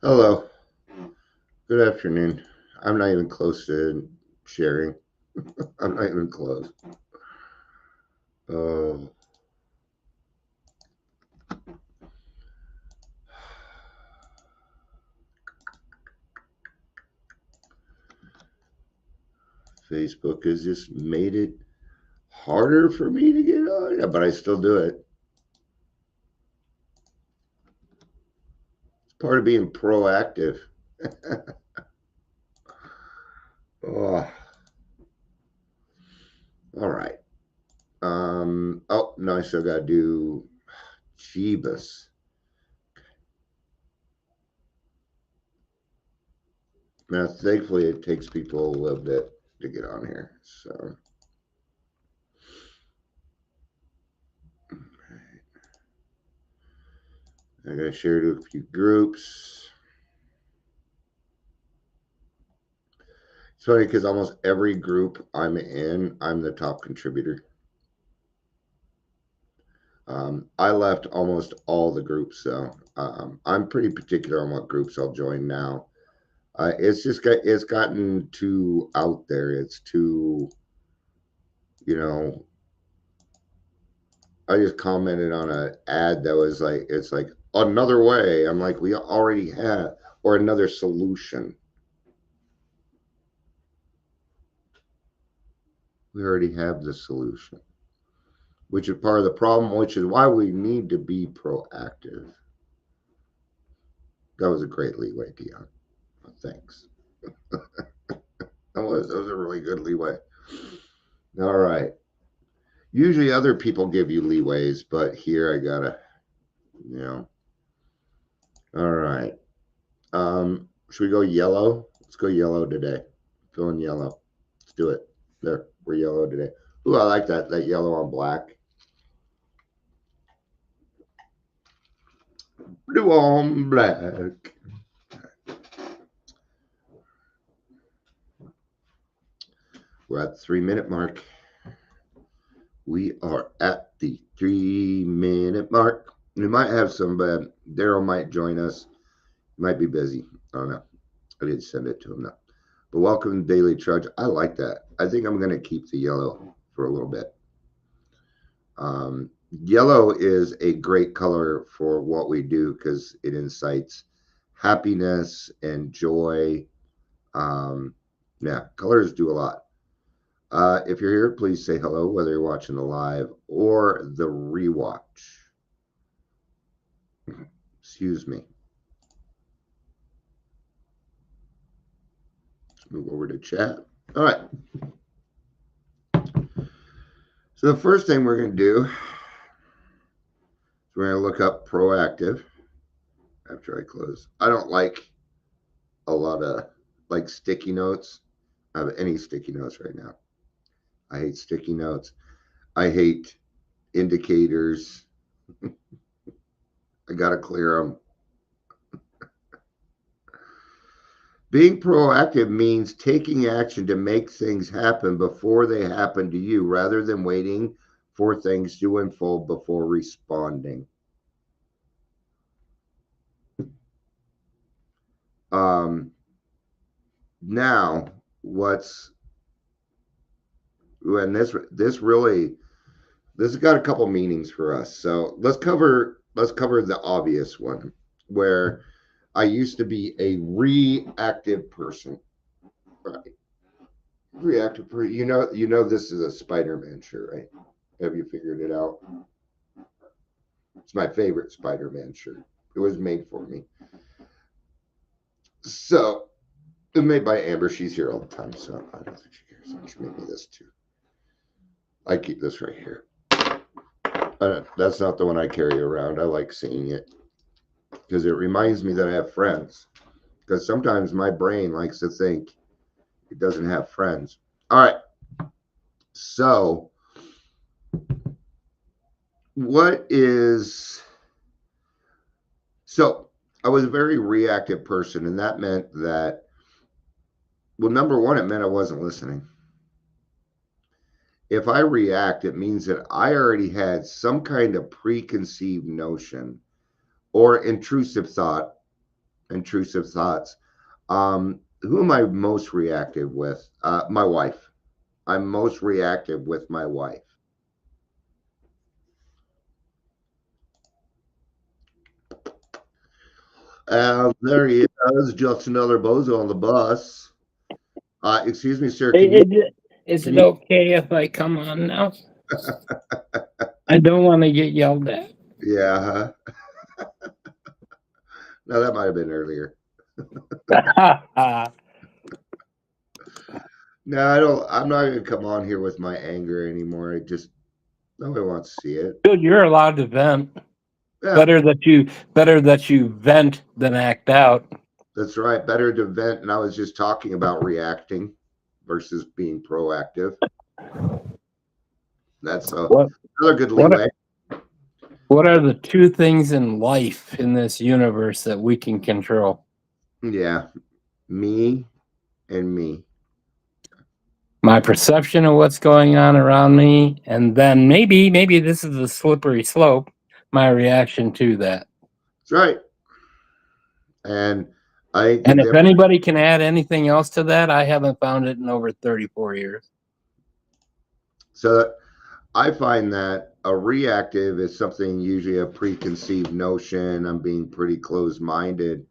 Hello. Good afternoon. I'm not even close to sharing. I'm not even close. Oh, Facebook has just made it harder for me to get on. Yeah, but I still do it. It's part of being proactive. Oh, all right. Oh, no, I still got to do Jeebus. Now, thankfully, it takes people a little bit to get on here. So, I got to share to a few groups. It's funny because almost every group I'm in, I'm the top contributor. I left almost all the groups, so I'm pretty particular on what groups I'll join now. It's gotten too out there. It's too, you know. I just commented on an ad that was like, it's like another way. I'm like, we already have, or another solution. We already have the solution, which is part of the problem, which is why we need to be proactive. That was a great leeway, Dion. Thanks. That was a really good leeway. All right. Usually other people give you leeways, but here I gotta, you know. All right. Should we go yellow? Let's go yellow today. Going yellow. Let's do it. There, we're yellow today. Ooh, I like that. That yellow on black. Blue on black. We're at the 3 minute mark. We are at the 3 minute mark. We might have some, but Daryl might join us. Might be busy. I don't know. I didn't send it to him now. But welcome to Daily Trudge. I like that. I think I'm going to keep the yellow for a little bit. Yellow is a great color for what we do because it incites happiness and joy. Yeah, colors do a lot. If you're here, please say hello, whether you're watching the live or the rewatch. Excuse me. Let's move over to chat. All right. So the first thing we're going to do is we're going to look up proactive after I close. I don't like a lot of like sticky notes. I have any sticky notes right now. I hate sticky notes. I hate indicators. I got to clear them. Being proactive means taking action to make things happen before they happen to you rather than waiting for things to unfold before responding. Now, what's and this has got a couple meanings for us. So let's cover the obvious one where I used to be a reactive person. Right. Reactive person. You know this is a Spider-Man shirt, right? Have you figured it out? It's my favorite Spider-Man shirt. It was made for me. So it was made by Amber. She's here all the time, so I don't think she cares. She made me this too. I keep this right here. That's not the one I carry around. I like seeing it because it reminds me that I have friends. Because sometimes my brain likes to think it doesn't have friends. All right. So, what is. So, I was a very reactive person, and that meant that, well, number one, it meant I wasn't listening. If I react, it means that I already had some kind of preconceived notion or intrusive thought intrusive thoughts. Who am I most reactive with? My wife. I'm most reactive with my wife. There he is, just another bozo on the bus. Excuse me, sir. Is Can it you? okay if I come on now? I don't want to get yelled at. Yeah. Huh? No, that might have been earlier. No, I don't. I'm not gonna come on here with my anger anymore. I just nobody wants to see it. Dude, you're allowed to vent. Yeah, Better that you vent than act out. that's right. Better to vent. And I was just talking about reacting versus being proactive. That's What another good what leeway. what are the two things in life in this universe that we can control? Yeah, me and me. My perception of what's going on around me, and then maybe this is a slippery slope, my reaction to that. That's right. And I think the And if difference. anybody can add anything else to that, I haven't found it in over 34 years. So I find that a reactive is something usually a preconceived notion. I'm being pretty closed minded.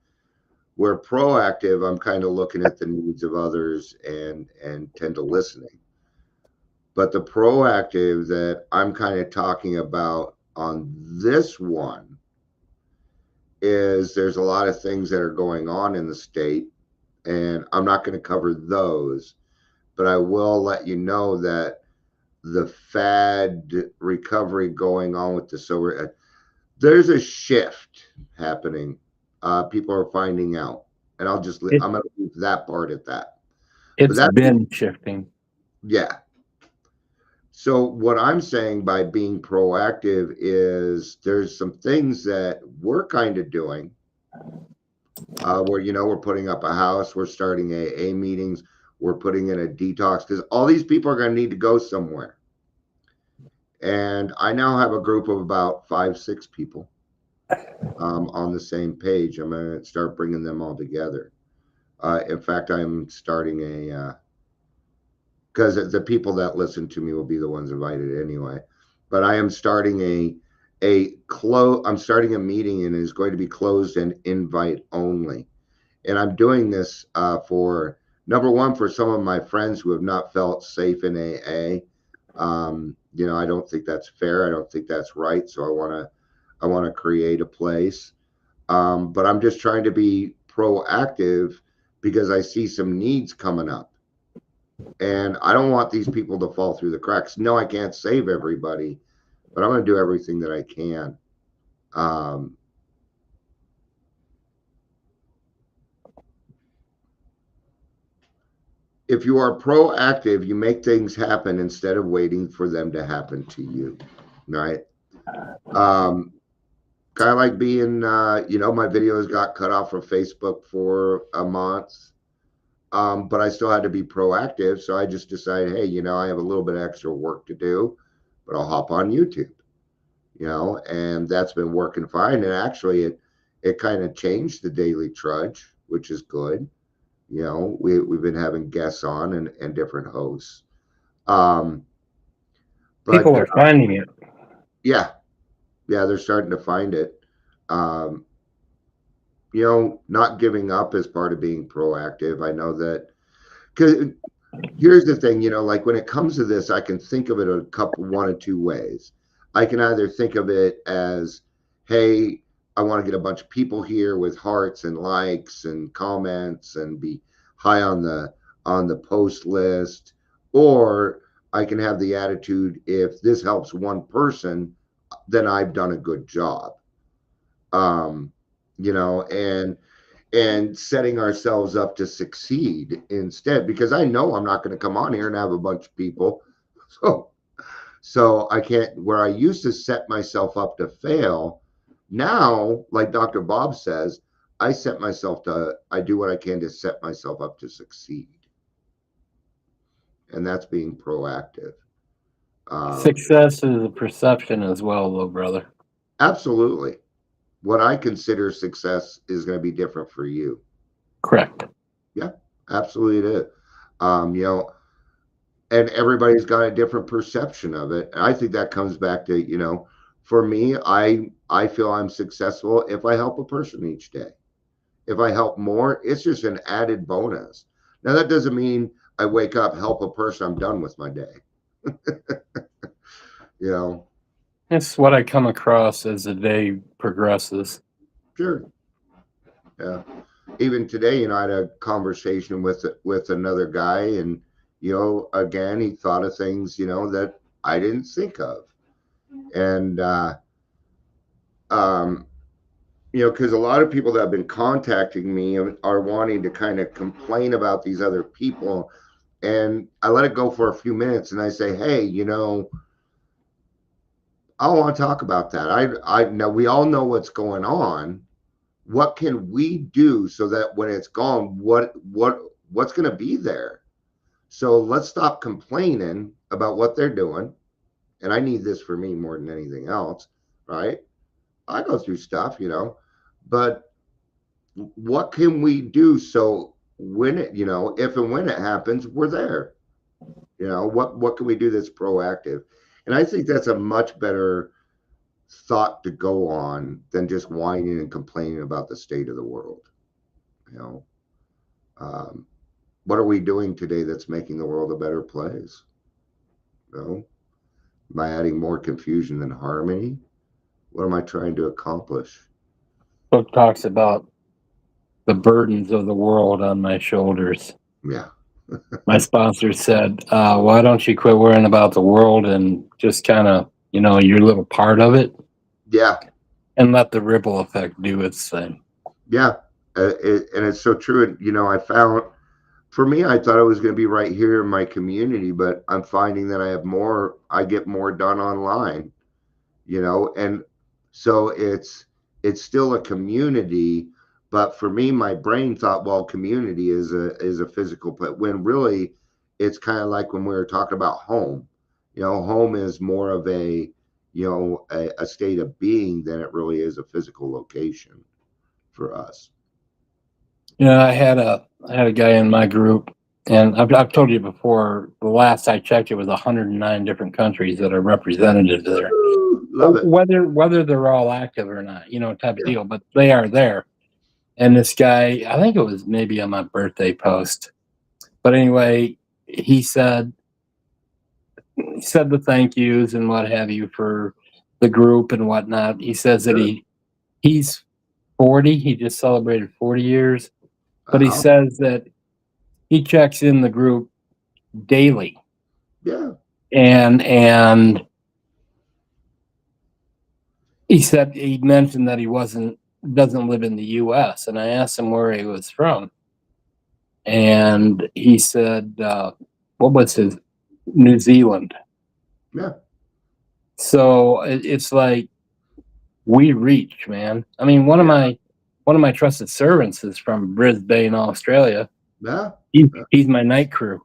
Where proactive, I'm kind of looking at the needs of others and tend to listening. But the proactive that I'm kind of talking about on this one is there's a lot of things that are going on in the state, and I'm not going to cover those, but I will let you know that the fad recovery going on with the sober, there's a shift happening. People are finding out, and It, I'm going to leave that part at that. But it's that, been shifting. yeah. So what I'm saying by being proactive is there's some things that we're kind of doing. Where we're putting up a house, we're starting AA meetings, we're putting in a detox because all these people are going to need to go somewhere. And I now have a group of about 5, 6 people on the same page. I'm going to start bringing them all together. In fact, I'm starting because the people that listen to me will be the ones invited anyway. But I am starting I'm starting a meeting and it's going to be closed and invite only. And I'm doing this for number one for some of my friends who have not felt safe in AA. I don't think that's fair. I don't think that's right. So I want to create a place. But I'm just trying to be proactive because I see some needs coming up. And I don't want these people to fall through the cracks. No, I can't save everybody, but I'm going to do everything that I can. Um, if you are proactive, you make things happen instead of waiting for them to happen to you, right? Um, Kind of like being, my videos got cut off from Facebook for a month, but I still had to be proactive. So I just decided, hey, I have a little bit of extra work to do, but I'll hop on YouTube, and that's been working fine. And actually, it kind of changed the Daily Trudge, which is good. We've been having guests on and different hosts. Um, but People are finding it. yeah, yeah, they're starting to find it. Um, not giving up is part of being proactive. I know that because here's the thing, like when it comes to this, I can think of it one of two ways. I can either think of it as, hey, I want to get a bunch of people here with hearts and likes and comments and be high on the post list, or I can have the attitude if this helps one person, then I've done a good job. Um, and setting ourselves up to succeed instead because I know I'm not going to come on here and have a bunch of people. So I can't, where I used to set myself up to fail, now, like Dr. Bob says, I do what I can to set myself up to succeed. And that's being proactive. Success is a perception as well, though, brother. Absolutely. what I consider success is going to be different for you. Correct. Yeah, absolutely it is. You know, and everybody's got a different perception of it. And I think that comes back to, you know, for me, I feel I'm successful if I help a person each day. If I help more, it's just an added bonus. Now that doesn't mean I wake up, help a person, I'm done with my day. You know, It's what I come across as the day progresses. sure. Yeah. Even today, you know, I had a conversation with another guy, and you know, again, he thought of things, you know, that I didn't think of, and um, you know, because a lot of people that have been contacting me are wanting to kind of complain about these other people, and I let it go for a few minutes, and I say, hey, you know, I don't want to talk about that. I know we all know what's going on. What can we do so that when it's gone, what's going to be there? So let's stop complaining about what they're doing. And I need this for me more than anything else, right? I go through stuff, you know, but what can we do so when it, you know, if and when it happens, we're there. You know, what can we do that's proactive? And I think that's a much better thought to go on than just whining and complaining about the state of the world. You know, um, what are we doing today that's making the world a better place? You know, am I adding more confusion than harmony? What am I trying to accomplish? Book talks about the burdens of the world on my shoulders. Yeah, My sponsor said, why don't you quit worrying about the world and just kind of, you know, your little part of it yeah, and let the ripple effect do its thing. yeah. And it's so true. And, you know, I found for me, I thought it was going to be right here in my community, but I'm finding that I get more done online, you know, and so it's still a community, but for me, my brain thought, well, community is a physical place when really it's kind of like when we were talking about home. You know, home is more of a, you know, a state of being than it really is a physical location for us. You know, I had a guy in my group, and I've told you before. The last I checked, it was 109 different countries that are represented there. Woo, love it. Whether they're all active or not, you know, type of Yeah. deal, but they are there. And this guy, I think it was maybe on my birthday post, but anyway, he said he said the thank yous and what have you for the group and whatnot. He says that Good. he's 40. He just celebrated 40 years, but he Wow. says that he checks in the group daily, Yeah. and he said he mentioned that he doesn't live in the U.S. And I asked him where he was from, and he said, "What was his New Zealand?" Yeah. So it's like we reach, man. I mean, Yeah. one of my trusted servants is from Brisbane, Australia. Yeah. He's my night crew.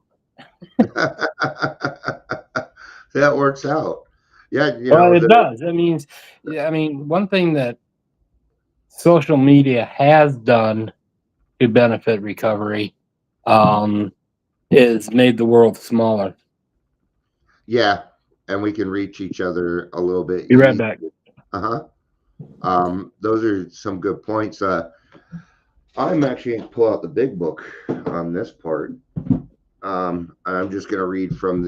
That works out. Yeah, you Well, know, it does. That means, yeah, I mean, one thing that social media has done to benefit recovery um, is made the world smaller. yeah, and we can reach each other a little bit Be right easy. back. Uh-huh. Those are some good points. I'm actually going to pull out the big book on this part. I'm just going to read from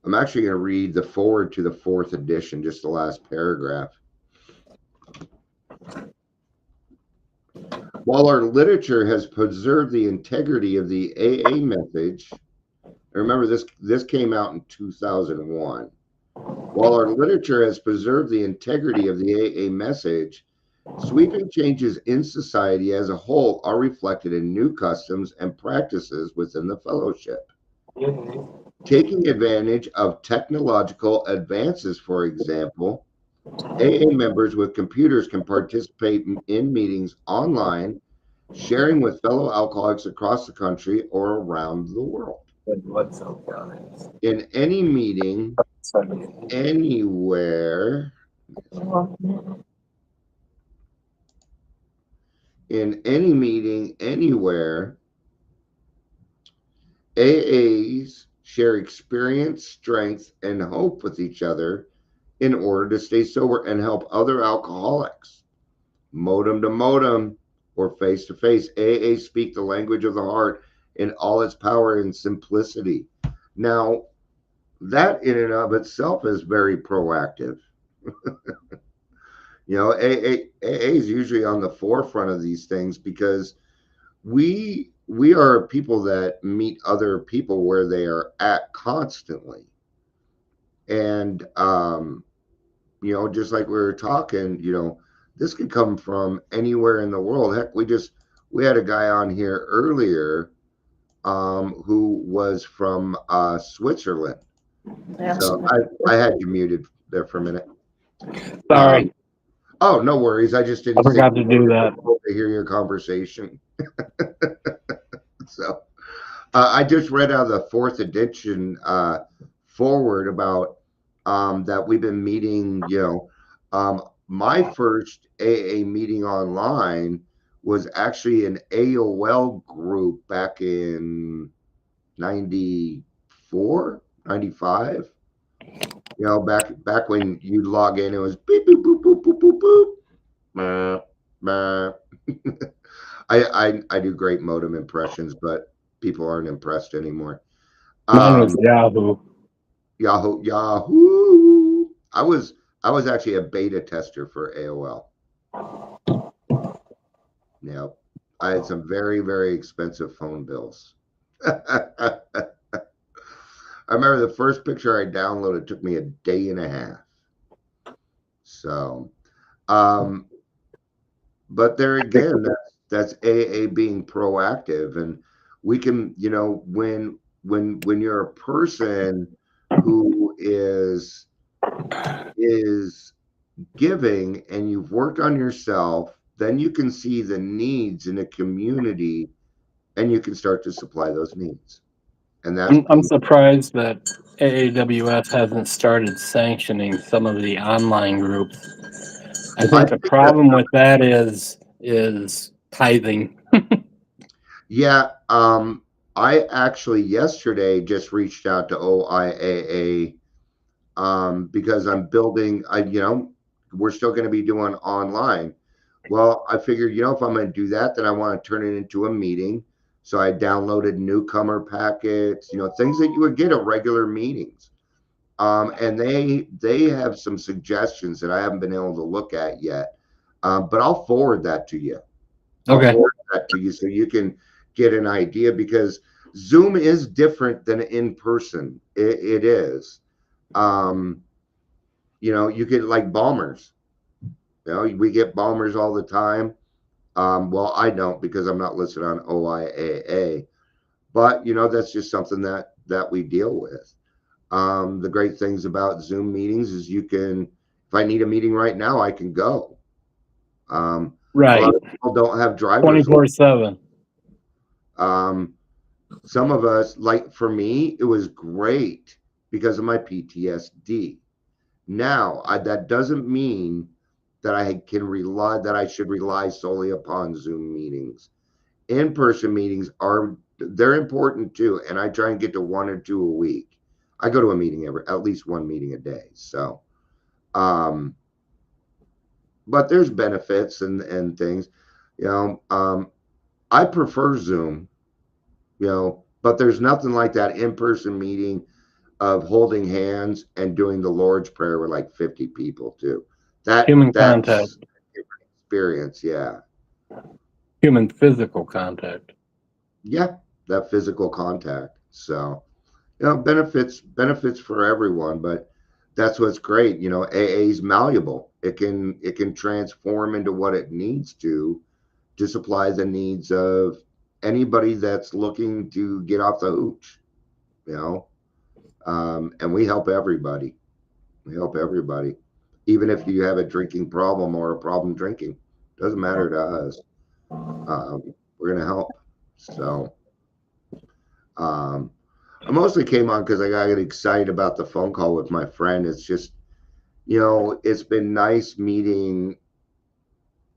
I'm actually going to read the forward to the fourth edition, just the last paragraph. While our literature has preserved the integrity of the AA message, remember this came out in 2001. While our literature has preserved the integrity of the AA message, sweeping changes in society as a whole are reflected in new customs and practices within the fellowship. Taking advantage of technological advances, for example, AA members with computers can participate in meetings online, sharing with fellow alcoholics across the country or around the world. In any meeting, anywhere. in any meeting, anywhere, AAs share experience, strength, and hope with each other in order to stay sober and help other alcoholics. Modem to modem or face to face. AA speak the language of the heart in all its power and simplicity. Now, that in and of itself is very proactive. AA is usually on the forefront of these things because we are people that meet other people where they are at constantly. And just like we were talking, this could come from anywhere in the world. Heck, we had a guy on here earlier who was from Switzerland. Absolutely. So I had you muted there for a minute. Sorry, Oh, no worries. I just didn't I forgot think to do that. to hear your conversation. So I just read out of the fourth edition forward about that we've been meeting. My first AA meeting online was actually an AOL group back in 94, 95. Back when you'd log in, it was beep, boop, boop, boop, boop, boop, boop. Bah, bah. I do great modem impressions, but people aren't impressed anymore. Mine was Yahoo. Yahoo. I was actually a beta tester for AOL. Yep. I had some very, very expensive phone bills. I remember the first picture I downloaded took me a day and a half. So, but there again, that's AA being proactive, and we can, when you're a person who is giving and you've worked on yourself, then you can see the needs in a community and you can start to supply those needs. And that's I'm surprised that AAWS hasn't started sanctioning some of the online groups. I think the problem with that is tithing. Yeah, I actually yesterday just reached out to OIAA because I'm building. We're still going to be doing online. Well, I figured, if I'm going to do that, then I want to turn it into a meeting. So I downloaded newcomer packets, things that you would get at regular meetings. And they have some suggestions that I haven't been able to look at yet. But I'll forward that to you. Okay. I'll forward that to you so you can get an idea, because Zoom is different than in person. It is. You get like bombers. We get bombers all the time. Well, I don't because I'm not listed on OIAA, but that's just something that we deal with. The great things about Zoom meetings is you can, if I need a meeting right now, I can go. Right. A lot of people don't have drivers. 24/7. Some of us, like for me, it was great because of my PTSD. Now, that doesn't mean that I should rely solely upon Zoom meetings. In-person meetings they're important too, and I try and get to one or two a week. I go to a meeting at least one meeting a day. So, but there's benefits and things. I prefer Zoom, but there's nothing like that in-person meeting of holding hands and doing the Lord's Prayer with like 50 people too. Human That's contact. a different experience. Yeah. Human physical contact. Yeah. That physical contact. So, benefits for everyone, but that's what's great. AA is malleable. It can transform into what it needs to supply the needs of anybody that's looking to get off the hooch, and we help everybody. We help everybody, even if you have a drinking problem or a problem drinking. Doesn't matter to us. We're gonna help. So, I mostly came on because I got excited about the phone call with my friend. It's just, it's been nice meeting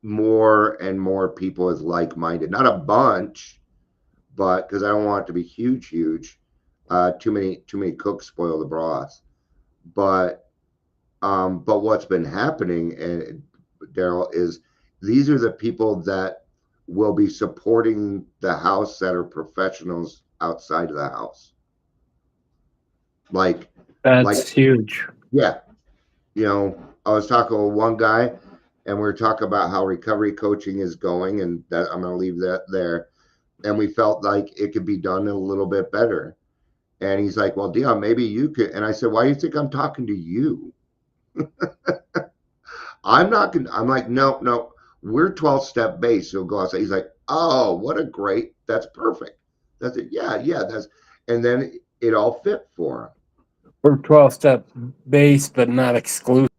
more and more people as like-minded. Not a bunch, but because I don't want it to be huge. Too many cooks spoil the broth. But what's been happening, and Daryl, is these are the people that will be supporting the house that are professionals outside of the house. Like That's huge. yeah, I was talking with one guy, and we were talking about how recovery coaching is going, and that I'm going to leave that there. And we felt like it could be done a little bit better. And he's like, "Well, Dion, maybe you could." And I said, "Why do you think I'm talking to you? I'm not gonna." I'm like, "No, we're 12-step base. So go outside." He's like, "Oh, that's perfect. That's it. Yeah, that's." And then it all fit for him. We're 12-step base, but not exclusive.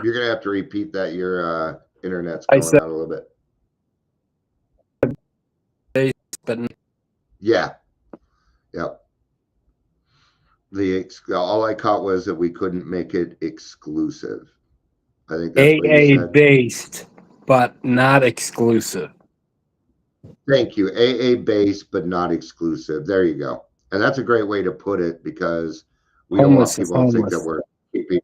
You're gonna have to repeat that. Your internet's I going said out a little bit. base, but Yeah. All I caught was that we couldn't make it exclusive. I think that's what you AA said. based, but not exclusive. Thank you. AA based, but not exclusive. There you go. And that's a great way to put it, because we don't want Homeless is people to think that homeless. we're keeping.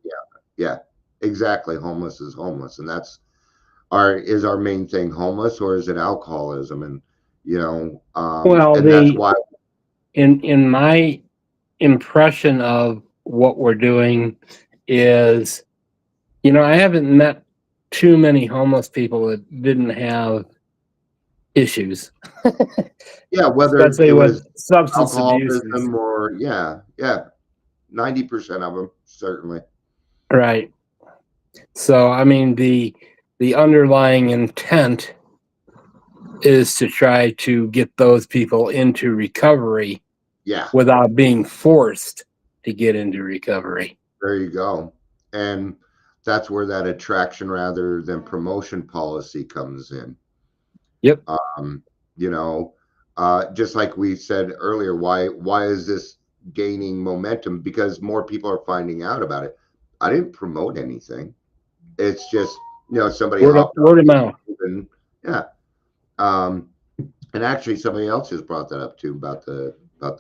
Yeah, exactly. Homeless is homeless, and that's our main thing. Homeless, or is it alcoholism? And Well, and that's why. in my impression of what we're doing is, I haven't met too many homeless people that didn't have issues, Yeah, whether especially it was with substance abuses. alcoholism or 90% of them certainly. Right. So, I mean, the underlying intent is to try to get those people into recovery Yeah, without being forced to get into recovery. there you go. And that's where that attraction rather than promotion policy comes in. Yep. Um, just like we said earlier, why is this gaining momentum? Because more people are finding out about it. I didn't promote anything. It's just somebody hopped on Word of mouth. and yeah. Um, and actually, somebody else just brought that up too about the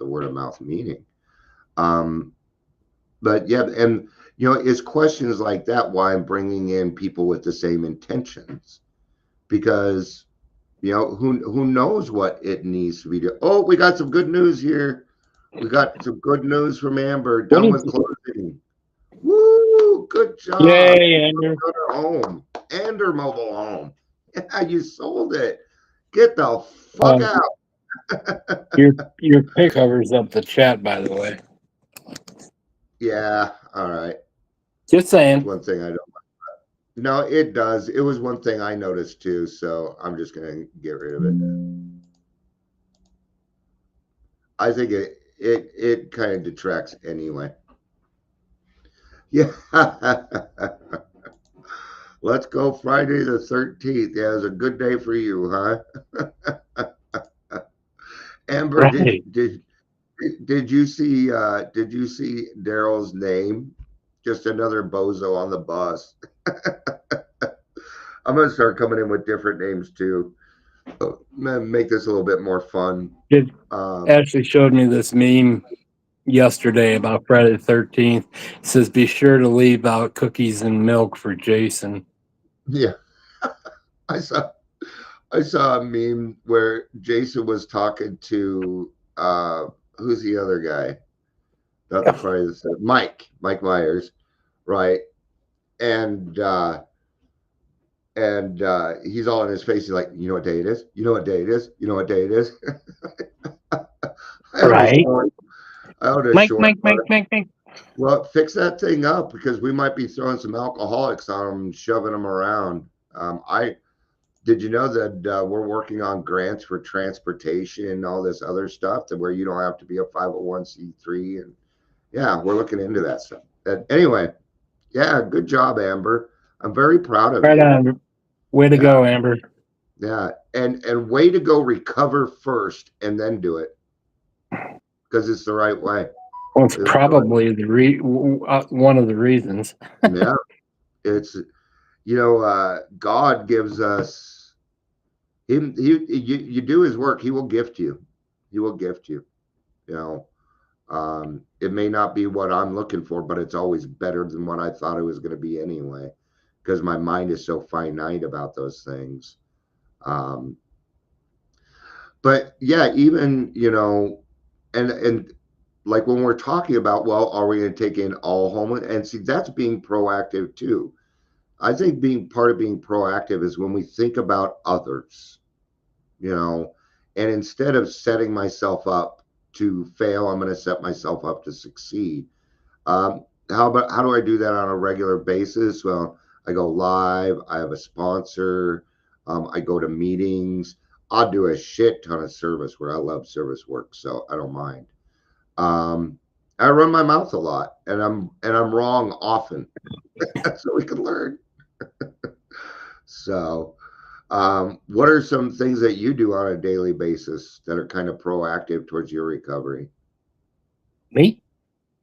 word of mouth meeting. But yeah, and it's questions like that why I'm bringing in people with the same intentions, because who knows what it needs to be do. Oh, we got some good news here. We got some good news from Amber. What Done is with it? closing. Woo! Good job. Yay, Andrew. Go to her home and her mobile home. Yeah, you sold it. Get the fuck out. Your pick covers up the chat, by the way. Yeah. All right. Just saying. One thing I don't. No, it does. It was one thing I noticed too, so I'm just gonna get rid of it. I think it kind of detracts anyway. Yeah. Let's go Friday the 13th. Yeah, it was a good day for you, huh? Amber, Right. did you see Daryl's name? Just another bozo on the bus. I'm gonna start coming in with different names too. Make this a little bit more fun. It Ashley showed me this meme yesterday about Friday the 13th. It says, "Be sure to leave out cookies and milk for Jason." Yeah, I saw a meme where Jason was talking to who's the other guy? Not the Friday the Mike Myers, right? And he's all in his face. He's like, you know what day it is? You know what day it is? You know what day it is? Right. I own a Mike. Well, fix that thing up, because we might be throwing some alcoholics on them, shoving them around. I Did you know that we're working on grants for transportation and all this other stuff, that where you don't have to be a 501c3, and yeah, we're looking into that stuff. Anyway, yeah, good job, Amber. I'm very proud of Right you. on. Way to go, Amber. Yeah, and way to go recover first and then do it, because it's the right way. Well, it's probably one of the reasons. Yeah. It's, God gives us him. You do his work. He will gift you. He will gift you. You know, it may not be what I'm looking for, but it's always better than what I thought it was going to be anyway, because my mind is so finite about those things. Um, but yeah, even and like when we're talking about, well, are we going to take in all homeless? And see, that's being proactive too. I think being part of being proactive is when we think about others, and instead of setting myself up to fail, I'm going to set myself up to succeed. How do I do that on a regular basis? Well, I go live. I have a sponsor. I go to meetings. I'll do a shit ton of service where I love service work, so I don't mind. Um, I run my mouth a lot, and I'm wrong often, so we can learn. So, what are some things that you do on a daily basis that are kind of proactive towards your recovery? Me?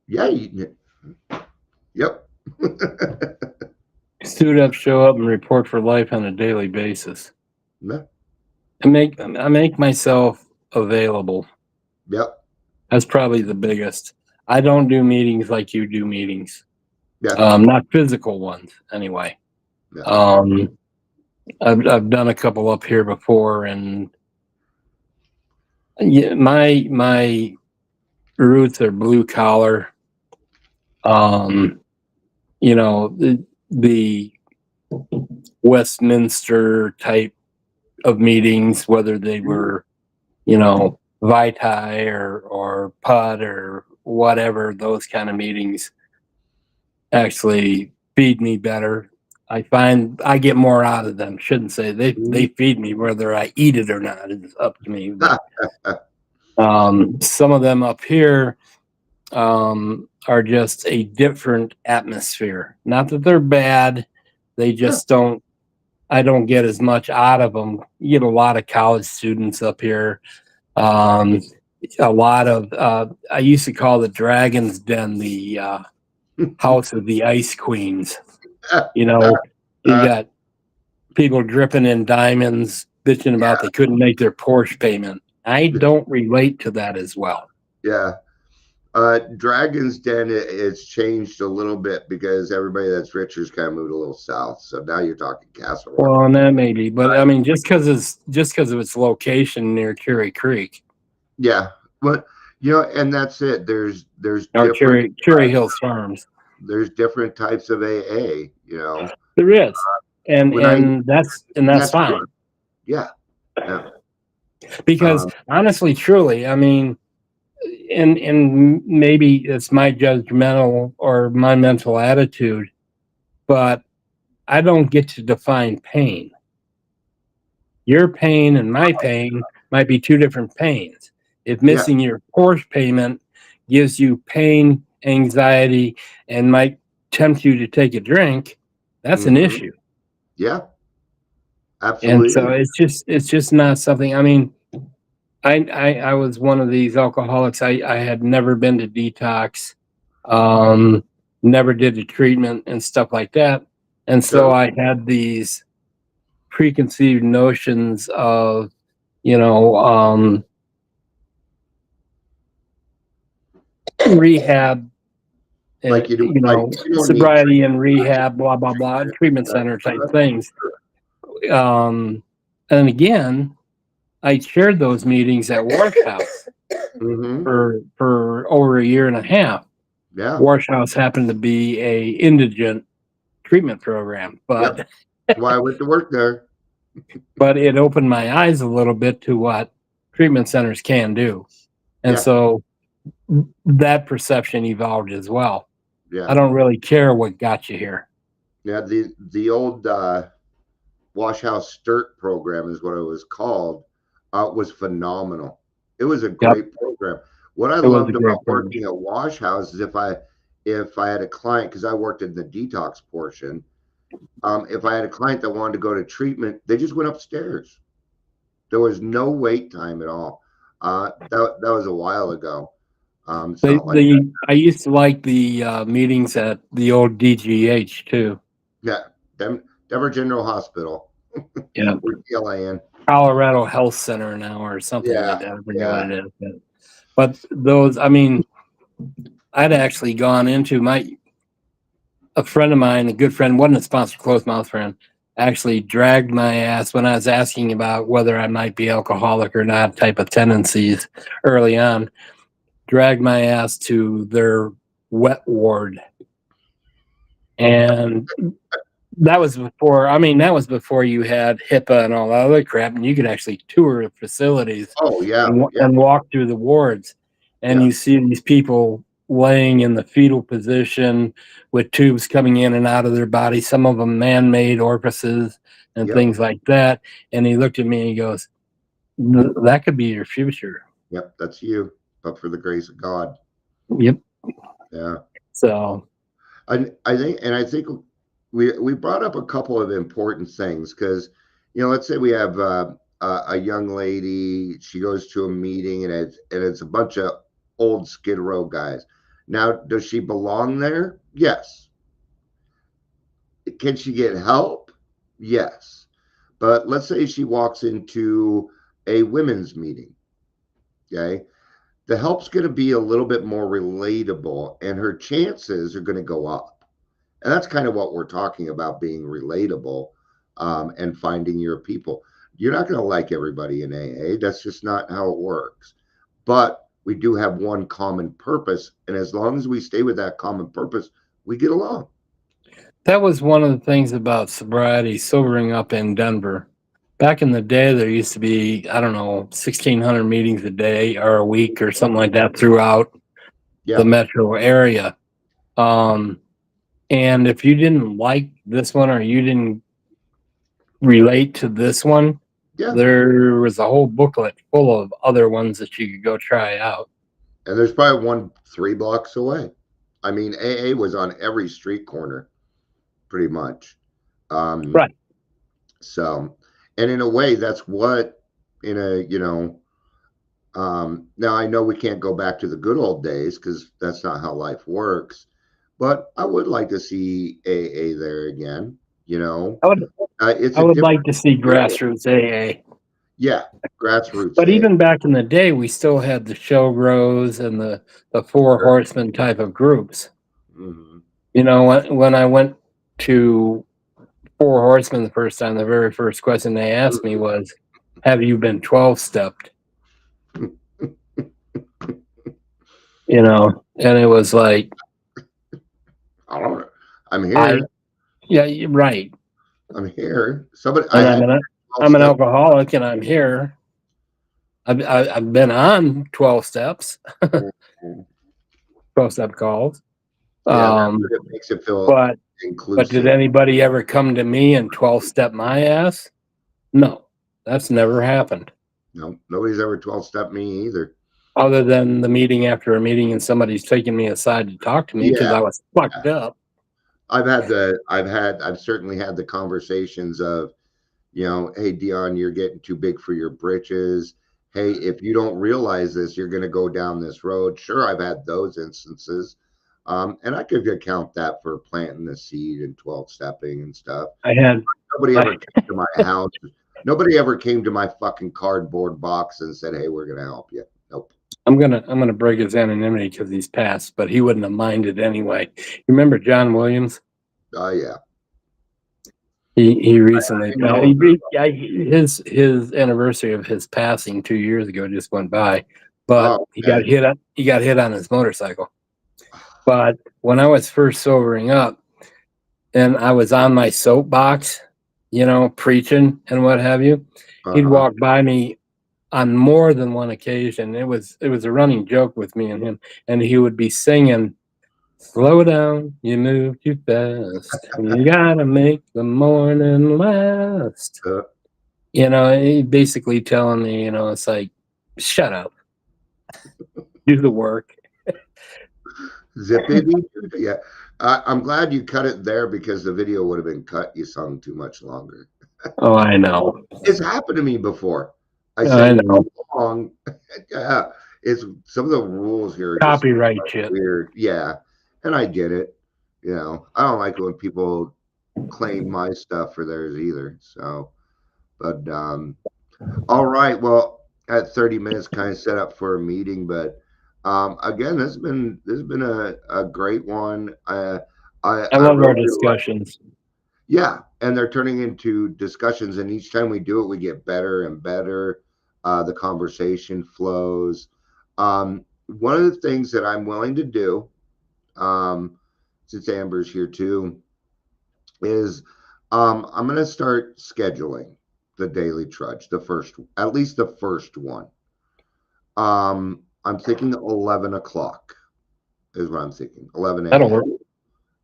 Yeah. Yep. Suit up, show up, and report for life on a daily basis. Yeah. I make myself available. Yep. That's probably the biggest. I don't do meetings like you do meetings. Yeah. Not physical ones, anyway. Yeah. I've done a couple up here before, and yeah, my roots are blue collar. The Westminster type of meetings, whether they were, Vitae or PUD or whatever, those kind of meetings actually feed me better. I find I get more out of them. Shouldn't say they feed me, whether I eat it or not is up to me. But some of them up here are just a different atmosphere. Not that they're bad, they just don't. I don't get as much out of them. You get a lot of college students up here. Um, a lot of I used to call the Dragon's Den the house of the ice queens. You got people dripping in diamonds, bitching about they couldn't make their Porsche payment. I don't relate to that as well. Yeah. Dragon's Den, it's changed a little bit because everybody that's rich has kind of moved a little south. So now you're talking Castle Rock. Well, and that may be, but I mean, just because of its location near Cherry Creek. Yeah. But and that's it. There's Or different Cherry Hills Farms. there's different types of AA, There is. And that's fine. Good. Yeah. Yeah. Because honestly, truly, I mean, and maybe it's my judgmental or my mental attitude, but I don't get to define pain. Your pain and my pain might be two different pains. If missing your Porsche payment gives you pain, anxiety, and might tempt you to take a drink, that's an issue. Yeah. Absolutely. And so it's just not something. I mean, I was one of these alcoholics. I had never been to detox, never did the treatment and stuff like that. And so I had these preconceived notions of, rehab, like sobriety and rehab, blah, blah, blah, treatment center type things. And again, I chaired those meetings at Wash House for over a year and a half. Yeah. Wash House happened to be a indigent treatment program, but that's why I went to work there. But it opened my eyes a little bit to what treatment centers can do. And so that perception evolved as well. Yeah. I don't really care what got you here. Yeah, the old Wash House Sturt program is what it was called. Was phenomenal. It was a great program. What I loved about working at Wash House is if I had a client, because I worked in the detox portion, if I had a client that wanted to go to treatment, they just went upstairs. There was no wait time at all. That was a while ago. I used to like the meetings at the old DGH too. Yeah, Denver General Hospital. Yeah, Or DLAN. Colorado Health Center now or something Yeah, like that. I forget yeah. what it is. But those, I mean, I'd actually gone into a friend of mine, a good friend, wasn't a sponsor, close mouth friend, actually dragged my ass when I was asking about whether I might be alcoholic or not, type of tendencies early on, dragged my ass to their wet ward. And that was before you had HIPAA and all that other crap, and you could actually tour the facilities Oh, yeah, yeah, and walk through the wards, and yeah, you see these people laying in the fetal position with tubes coming in and out of their body, some of them man-made orifices and yep, things like that. And he looked at me and he goes, that could be your future. yep. That's you, but for the grace of God. Yep. Yeah. So I think we brought up a couple of important things because let's say we have a young lady, she goes to a meeting and it's a bunch of old Skid Row guys. Now, does she belong there? Yes. Can she get help? Yes. But let's say she walks into a women's meeting. Okay. The help's going to be a little bit more relatable and her chances are going to go up. And that's kind of what we're talking about, being relatable, and finding your people. You're not going to like everybody in AA. That's just not how it works. But we do have one common purpose. And as long as we stay with that common purpose, we get along. that was one of the things about sobriety, sobering up in Denver. Back in the day, there used to be, I don't know, 1,600 meetings a day or a week or something like that throughout the Yeah. metro area. Um, and if you didn't like this one or you didn't relate to this one, Yeah. there was a whole booklet full of other ones that you could go try out. And there's probably one 3 blocks away. I mean, AA was on every street corner pretty much. Um, Right. so, and in a way, that's what, now I know we can't go back to the good old days because that's not how life works, but I would like to see AA there again. You know, I would it's I a would different like to see experience. grassroots AA. Yeah, grassroots But AA. even back in the day, we still had the show grows and the four horsemen type of groups. Hmm. You know, when I went to Four Horsemen the first time, the very first question they asked me was, "Have you been 12 stepped?" You know, and it was like, I don't know. I'm I here. yeah, you're right. I'm here. Somebody, I And had 12 I'm an steps. alcoholic, and I'm here. I've been on 12 steps, Mhm. 12 step calls. Yeah, Um, it makes it feel but did inclusive. anybody ever come to me and 12 step my ass? No, that's never happened. No, nobody's ever 12 step me either. Other than the meeting after a meeting and somebody's taking me aside to talk to me because Yeah, I was fucked up. I've certainly had the conversations of, hey Dion, you're getting too big for your britches. Hey, if you don't realize this, you're going to go down this road. Sure, I've had those instances, and I could account that for planting the seed and 12 stepping and stuff. I had Nobody ever I, came to my house. Nobody ever came to my fucking cardboard box and said, "Hey, we're going to help you." Nope. I'm gonna break his anonymity because he's passed, but he wouldn't have minded anyway. You remember John Williams? Oh yeah, He recently I passed. know. His anniversary of his passing 2 years ago just went by, but Oh, he got okay. hit on his motorcycle. But when I was first sobering up and I was on my soapbox, preaching and what have you, he'd Uh-huh. walk by me on more than one occasion. It was a running joke with me and him, and he would be singing, "Slow down, you move too fast. You gotta make the morning last." Uh, He basically telling me, it's like, shut up, do the work. Zippity. Yeah. I'm glad you cut it there because the video would have been cut. You sung too much longer. Oh, I know. It's happened to me before. I I sang know. too long. Yeah. It's some of the rules here are just Copyright shit. weird. Yeah. And I get it. I don't like when people claim my stuff for theirs either. So, but all right. Well, at 30 minutes, kind of set up for a meeting, but again, this has been a great one. I I love our really like. discussions. Yeah, and they're turning into discussions, and each time we do it, we get better and better. The conversation flows. One of the things that I'm willing to do, since Amber's here too, is I'm going to start scheduling the Daily Trudge, at least the first one. I'm thinking 11 o'clock is what I'm thinking, 11 That'll a.m.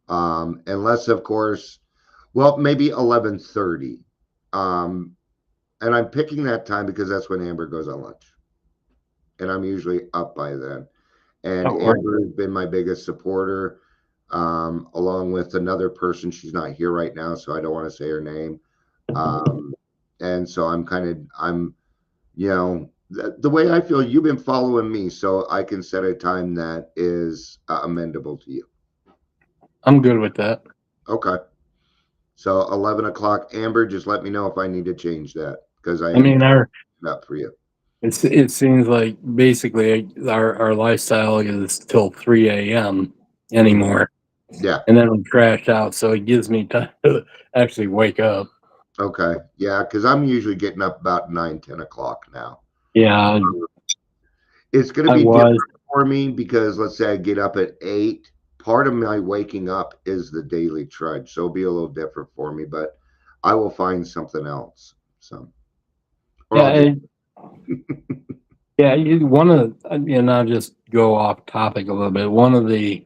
work. Unless, of course, well, maybe 11:30. Um, and I'm picking that time because that's when Amber goes on lunch, and I'm usually up by then. And That'll work. Amber has been my biggest supporter, along with another person. She's not here right now, so I don't want to say her name. Um, and so the way I feel, you've been following me, so I can set a time that is amendable to you. I'm good with that. Okay. So 11 o'clock, Amber, just let me know if I need to change that because I I am mean, up for you. it seems like basically our lifestyle is till 3 a.m. anymore, Yeah. and then we crash out. So it gives me time to actually wake up. Okay. Yeah, because I'm usually getting up about 9, 10 o'clock now. Yeah, It's going to I be was. different for me because let's say I get up at 8. Part of my waking up is the Daily Trudge. So it'll be a little different for me, but I will find something else. So, or Yeah, I'll just, yeah. One of and I'll just go off topic a little bit. One of the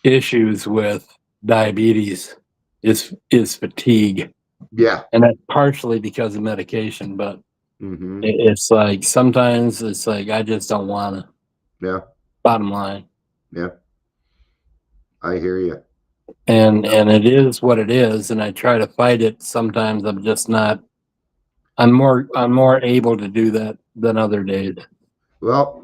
issues with diabetes is fatigue, yeah. and that's partially because of medication. But Hmm. it's like sometimes it's like I just don't want to. Yeah. Bottom line, Yeah. I hear you. and it is what it is, and I try to fight it. Sometimes I'm just not. I'm more able to do that than other days. Well,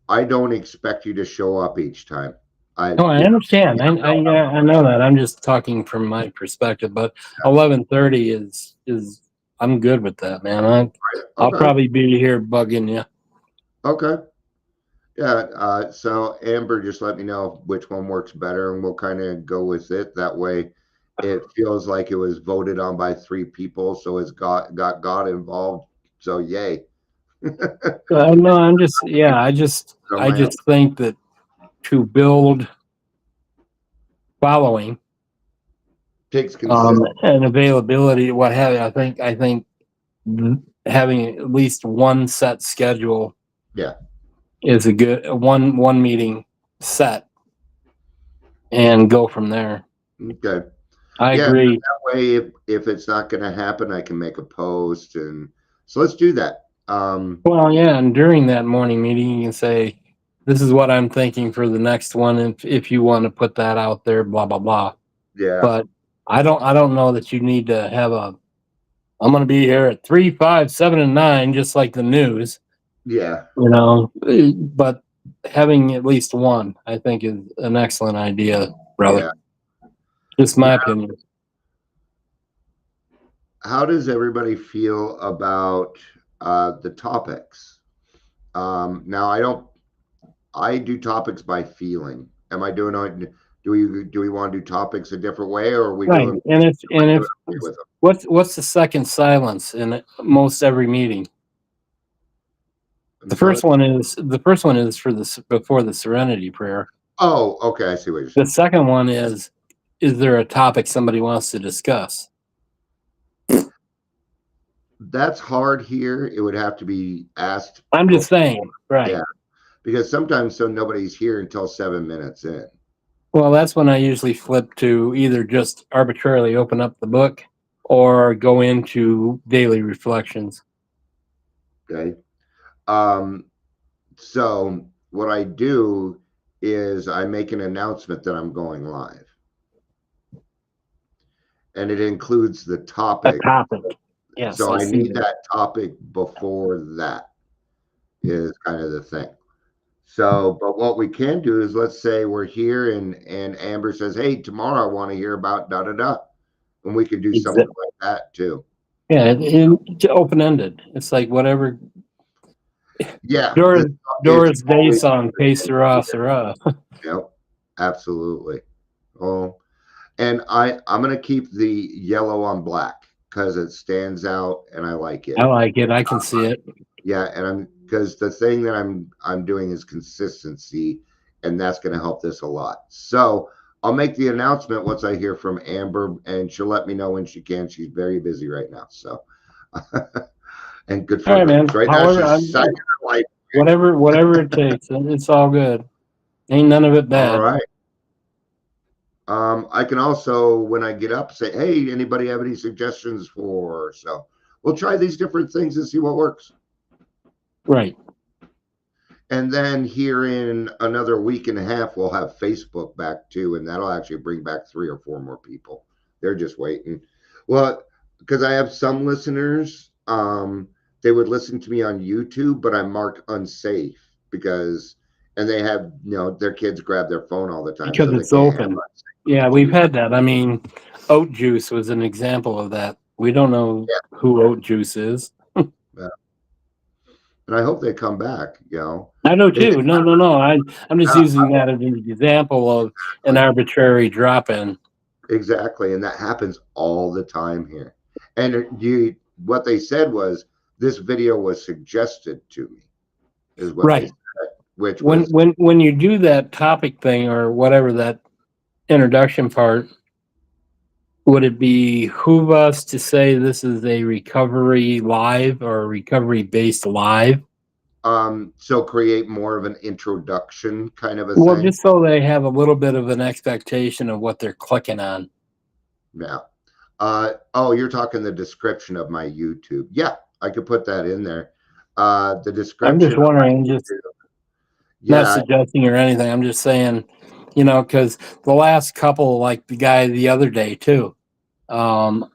I don't expect you to show up each time. I, No, I you understand. know, Yeah, I know that. I'm just talking from my perspective. But 11:30 is I'm good with that, man. I'll okay. probably be here bugging you. Okay. Yeah. So Amber, just let me know which one works better, and we'll kind of go with it. That way, it feels like it was voted on by 3 people, so it's got God involved. So yay. No, I'm just yeah. So I my just think that to build following takes consistent. and availability, what have you, I think having at least one set schedule Yeah. is a good one meeting set and go from there. Okay. I Yeah. And then agree. that way, if it's not going to happen, I can make a post, and so let's do that. Well, yeah, and during that morning meeting, you can say, "This is what I'm thinking for the next one. If you want to put that out there, blah blah blah." Yeah. But I don't know that you need to have a. I'm going to be here at 3, 5, 7, and 9, just like the news. Yeah. But having at least one, I think, is an excellent idea, brother. Yeah. Just Yeah. my opinion. How does everybody feel about the topics? Now, I do topics by feeling. Am I doing it? Do we want to do topics a different way, or are we Right, doing? and if Okay with them? what's the second silence in most every meeting? I'm sorry. The first one is for before the Serenity Prayer. Oh, okay. I see what you're The saying. second one is there a topic somebody wants to discuss? That's hard here. It would have to be asked I'm before. just saying, right? Yeah, because sometimes nobody's here until 7 minutes in. Well, that's when I usually flip to either just arbitrarily open up the book or go into daily reflections. Okay. Um, so what I do is I make an announcement that I'm going live, and it includes the A topic. topic. Yes, So I I see need that. that topic before that is kind of the thing. So, but what we can do is let's say we're here and Amber says, "Hey, tomorrow I want to hear about da da da." and we can do something like that too. Yeah, it's open ended. It's like whatever. Yeah, it's Doris Day always, song, "Que sera, sera." yep, absolutely. Oh, and I'm gonna keep the yellow on black because it stands out and I like I it. like it. I can see it. Yeah, and I'm because the thing that I'm doing is consistency, and that's going to help this a lot. So I'll make the announcement once I hear from Amber, and she'll let me know when she can. She's very busy right now, so and good All for right, her. man. Right now, However, she's excited her life. whatever it takes. It's all good. Ain't none of it All bad. right. I can also, when I get up, say, "Hey, anybody have any suggestions for?" So we'll try these different things and see what works. Right. And then here in another week and a half, we'll have Facebook back too, and that'll actually bring back 3 or 4 more people. They're just waiting. Well, because I have some listeners, they would listen to me on YouTube, but I'm marked unsafe because, and they have, their kids grab their phone all the time, Because so they it's can't have open. unsafe Yeah, we've YouTube. had that. I mean, oat juice was an example of that. We don't know who oat juice is. Yeah. And I hope they come back. I know too. It's No. I'm just not using that as an example of an arbitrary drop in. exactly, and that happens all the time here. And what they said was this video was suggested to me, is what they Right. said, which When was when you do that topic thing or whatever that introduction part, would it behoove us to say this is a recovery live or recovery based live? so create more of an introduction kind of a Well, thing. just so they have a little bit of an expectation of what they're clicking on. Yeah. Oh, you're talking the description of my YouTube. Yeah, I could put that in there. The I'm description just of my wondering, just YouTube. not Yeah, suggesting or anything. I'm just saying, because the last couple, like the guy the other day too, um,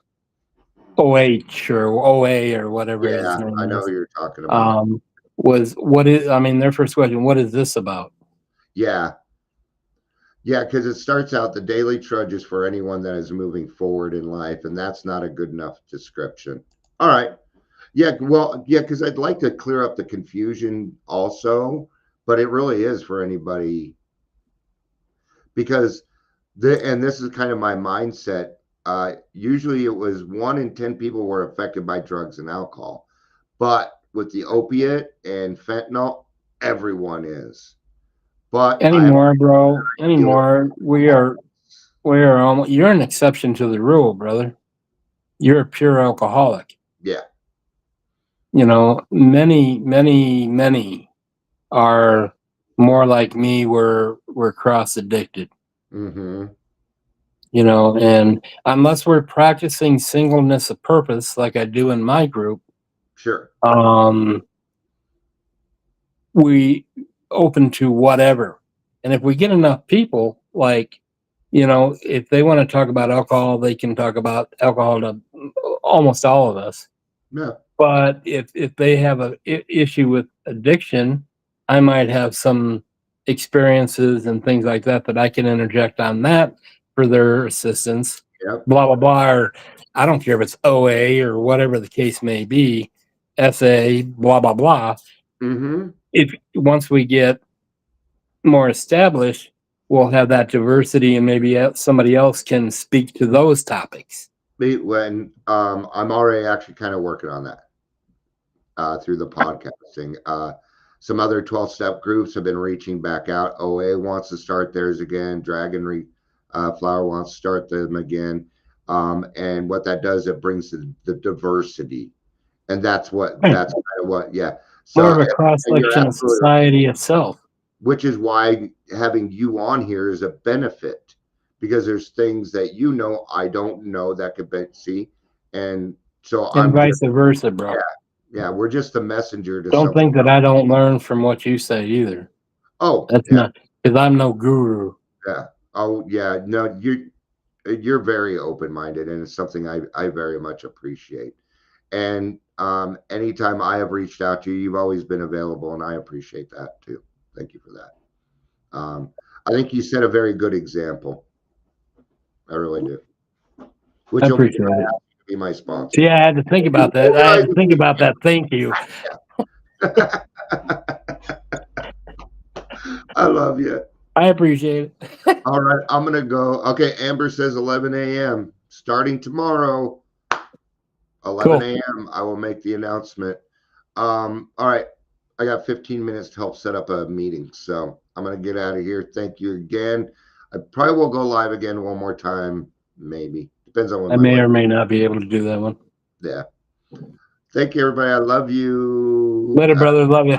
OH or OA or whatever his yeah, I name know is, who you're talking about. um, was what is, I mean, their first question, what is this about? Yeah, yeah, because it starts out the daily trudge is for anyone that is moving forward in life, and that's not a good enough description. All right. Yeah, well, yeah, because I'd like to clear up the confusion also, but it really is for anybody because and this is kind of my mindset. Usually it was 1 in 10 people were affected by drugs and alcohol, but with the opiate and fentanyl, everyone is. But I'm Anymore, bro, dealing anymore. We are almost, you're an exception to the rule, brother. You're a pure alcoholic. yeah. Many are more like me. We're cross addicted. Mm-hmm. And unless we're practicing singleness of purpose, like I do in my group, Sure. um, we open to whatever. And if we get enough people, like, if they want to talk about alcohol, they can talk about alcohol to almost all of us. Yeah. But if they have a issue with addiction, I might have some experiences and things like that that I can interject on that for their assistance. Yep. Blah blah blah. Or I don't care if it's OA or whatever the case may be, SA. Blah blah blah. Mm-hmm. If once we get more established, we'll have that diversity, and maybe somebody else can speak to those topics. When I'm already actually kind of working on that through the podcasting. Some other 12-step groups have been reaching back out. OA wants to start theirs again. Flower wants to start them again. And what that does, it brings the diversity, and Right. that's kind of what, yeah. More So, of a cross and you're section of absolutely, society itself. which is why having you on here is a benefit because there's things that I don't know that could be see, and so And I'm just vice versa, bro. yeah, we're just the messenger to Don't someone. think that I don't learn from what you say either. Oh, That's yeah, not because I'm no guru. yeah. Oh, yeah. No, you're very open minded, and it's something I very much appreciate. And anytime I have reached out to you, you've always been available, and I appreciate that too. Thank you for that. I think you set a very good example. I really do. which I will be, appreciate it. be my sponsor. See, I had to think about that. I had to think about that. Thank you. I love you. I appreciate it. All right, I'm gonna go. Okay, Amber says 11 a.m. starting tomorrow. 11 Cool. a.m. I will make the announcement. All right, I got 15 minutes to help set up a meeting, so I'm gonna get out of here. Thank you again. I probably will go live again one more time, maybe. Depends on when I my may wife. or may not be able to do that one. Yeah. Thank you, everybody. I love you. Later, brother. Love you.